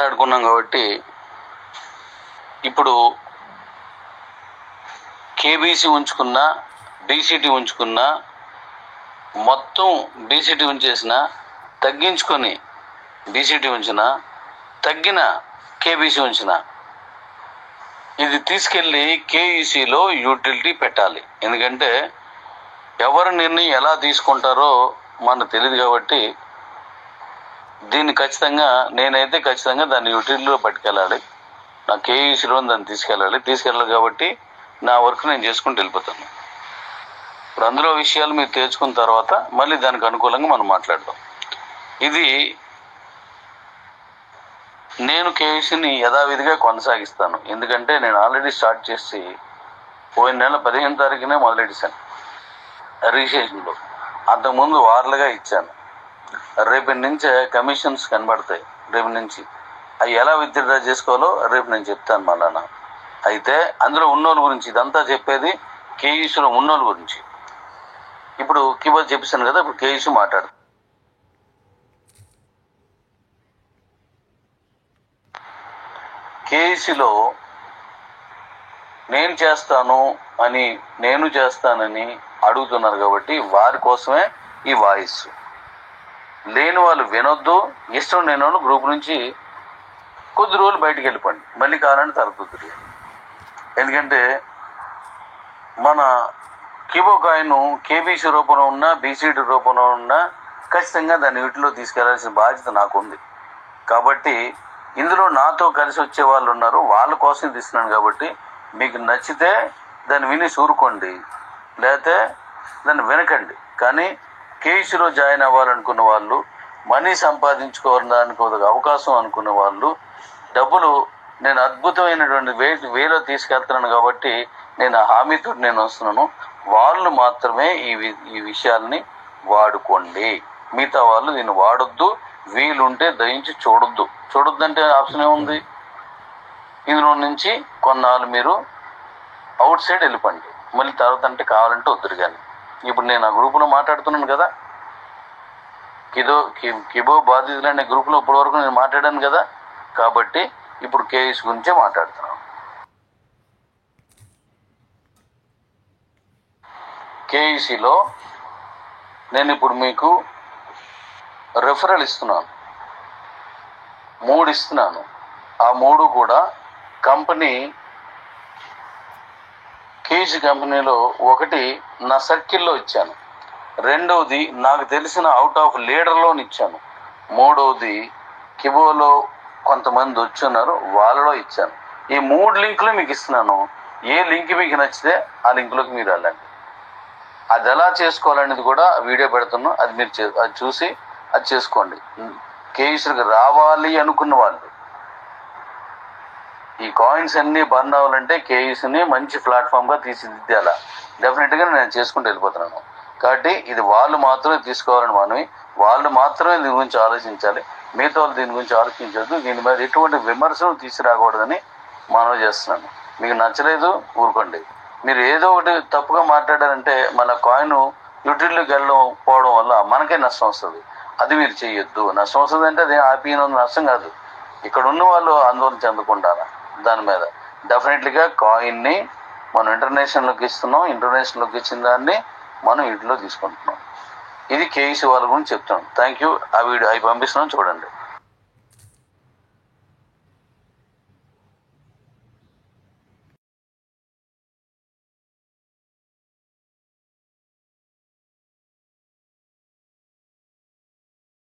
మాట్లాడుకున్నాం కాబట్టి ఇప్పుడు కేబీసీ ఉంచుకున్నా, డీసీటీ ఉంచుకున్నా, మొత్తం డీసీటీ ఉంచేసిన, తగ్గించుకొని డీసీటీ ఉంచిన, తగ్గిన కేబీసీ ఉంచిన, ఇది తీసుకెళ్ళి కేఈసీలో యూటిలిటీ పెట్టాలి. ఎందుకంటే ఎవరు నిర్ణయం ఎలా తీసుకుంటారో మనకు తెలియదు కాబట్టి దీన్ని నేనైతే ఖచ్చితంగా దాన్ని యూటిలిటీలో పట్టుకెళ్ళాలి. నా కేఈసీలో దాన్ని తీసుకెళ్ళాలి కాబట్టి నా వర్క్ నేను చేసుకుంటూ వెళ్ళిపోతాను. ఇప్పుడు అందులో విషయాలు మీరు తేల్చుకున్న తర్వాత మళ్ళీ దానికి అనుకూలంగా మనం మాట్లాడదాం. ఇది నేను కేఈసీని యథావిధిగా కొనసాగిస్తాను. ఎందుకంటే నేను ఆల్రెడీ స్టార్ట్ చేసి పోయిన నెల 15 తారీఖునే మొదలెట్టాను రిజిస్ట్రేషన్లో. అంతకుముందు వార్లుగా ఇచ్చాను. రేపటి నుంచే కమిషన్స్ కనబడతాయి. రేపు నుంచి అవి ఎలా విత్డ్రా చేసుకోవాలో రేపు నేను చెప్తాను మళ్ళా. అయితే అందులో ఉన్నోళ్ళ గురించి ఇదంతా చెప్పేది కేఈసీలో ఉన్నోళ్ళ గురించి. ఇప్పుడు కిబో చెప్పేశాను కదా, ఇప్పుడు కేఈసీ మాట్లాడు. కేఈసీలో నేను చేస్తానని అడుగుతున్నారు కాబట్టి వారి కోసమే ఈ వాయిస్. లేని వాళ్ళు వినొద్దు, ఇష్టం లేని వాళ్ళు గ్రూప్ నుంచి కొద్ది రోజులు బయటికి వెళ్ళిపోండి, మళ్ళీ కావాలంటే తరపుతుంది. ఎందుకంటే మన కిబో కాయిన్ కేబీసీ రూపంలో ఉన్నా, బీసీడీ రూపంలో ఉన్నా ఖచ్చితంగా దాన్ని వీటిలో తీసుకెళ్లాల్సిన బాధ్యత నాకుంది. కాబట్టి ఇందులో నాతో కలిసి వచ్చే వాళ్ళు ఉన్నారు, వాళ్ళ కోసం తీస్తున్నాను. కాబట్టి మీకు నచ్చితే దాన్ని విని చూరుకోండి, లేకపోతే దాన్ని వినకండి. కానీ కేఈసీలో జాయిన్ అవ్వాలనుకున్న వాళ్ళు, మనీ సంపాదించుకోవడానికి ఒక అవకాశం అనుకున్న వాళ్ళు, డబ్బులు నేను అద్భుతమైనటువంటి వేలో తీసుకెళ్తున్నాను కాబట్టి నేను ఆ హామీతో నేను వస్తున్నాను. వాళ్ళు మాత్రమే ఈ విషయాల్ని వాడుకోండి. మిగతా వాళ్ళు దీన్ని వాడొద్దు. వీలుంటే దయించి చూడొద్దు అంటే ఆప్షన్ ఏముంది? ఇందులో నుంచి కొన్నాళ్ళు మీరు అవుట్ సైడ్ వెళ్ళిపోండి. మళ్ళీ తర్వాత అంటే కావాలంటే వద్దురు. కానీ ఇప్పుడు నేను ఆ గ్రూపులో మాట్లాడుతున్నాను కదా, కిబో బాధితులు అనే గ్రూపులో ఇప్పటి వరకు నేను మాట్లాడాను కదా. కాబట్టి ఇప్పుడు కేఎస్ గురించే మాట్లాడుతున్నాను. కేఈసీలో నేను ఇప్పుడు మీకు రెఫరల్ ఇస్తున్నాను, 3 ఇస్తున్నాను. ఆ 3 కూడా కంపెనీ, కేఈసీ కంపెనీలో ఒకటి నా సర్కిల్లో ఇచ్చాను, రెండవది నాకు తెలిసిన అవుట్ ఆఫ్ లీడర్లోని ఇచ్చాను, మూడవది కిబోలో కొంతమంది వచ్చున్నారు వాళ్ళలో ఇచ్చాను. ఈ 3 లింకులు మీకు ఇస్తున్నాను. ఏ లింక్ మీకు నచ్చితే ఆ లింకులోకి మీరు వెళ్ళండి. అది ఎలా చేసుకోవాలనేది కూడా వీడియో పెడుతున్నాను, అది మీరు అది చూసి అది చేసుకోండి. కేఈసీలకు రావాలి అనుకున్న వాళ్ళు, ఈ కాయిన్స్ అన్ని బర్న్ అవ్వాలంటే కేఈసీని మంచి ప్లాట్ఫామ్గా తీర్చిదిద్దాలా. డెఫినెట్గా నేను చేసుకుంటూ వెళ్ళిపోతున్నాను. కాబట్టి ఇది వాళ్ళు మాత్రమే తీసుకోవాలని మనవి, వాళ్ళు మాత్రమే దీని గురించి ఆలోచించాలి. మిగతా వాళ్ళు దీని గురించి ఆలోచించద్దు. దీని మీద ఎటువంటి విమర్శలు తీసుకురాకూడదని మనవి చేస్తున్నాను. మీకు నచ్చలేదు ఊరుకోండి. మీరు ఏదో ఒకటి తప్పుగా మాట్లాడారంటే మన కాయిన్ యూటిలిటీకి వెళ్ళకపోవడం వల్ల మనకే నష్టం వస్తుంది. అది మీరు చేయొద్దు. నష్టం వస్తుంది అంటే అది ఆపిన నష్టం కాదు. ఇక్కడ ఉన్న వాళ్ళు ఆందోళన చెందుకుంటారా దాని మీద. డెఫినెట్లీగా కాయిన్ని మనం ఇంటర్నేషనల్లోకి ఇస్తున్నాం. ఇంటర్నేషనల్లోకి ఇచ్చిన దాన్ని మనం ఇంట్లో తీసుకుంటున్నాం. ఇది కేఈసీ వాళ్ళ గురించి చెప్తాను. Thank you. ఆ వీడియో అవి పంపిస్తున్నాం, చూడండి.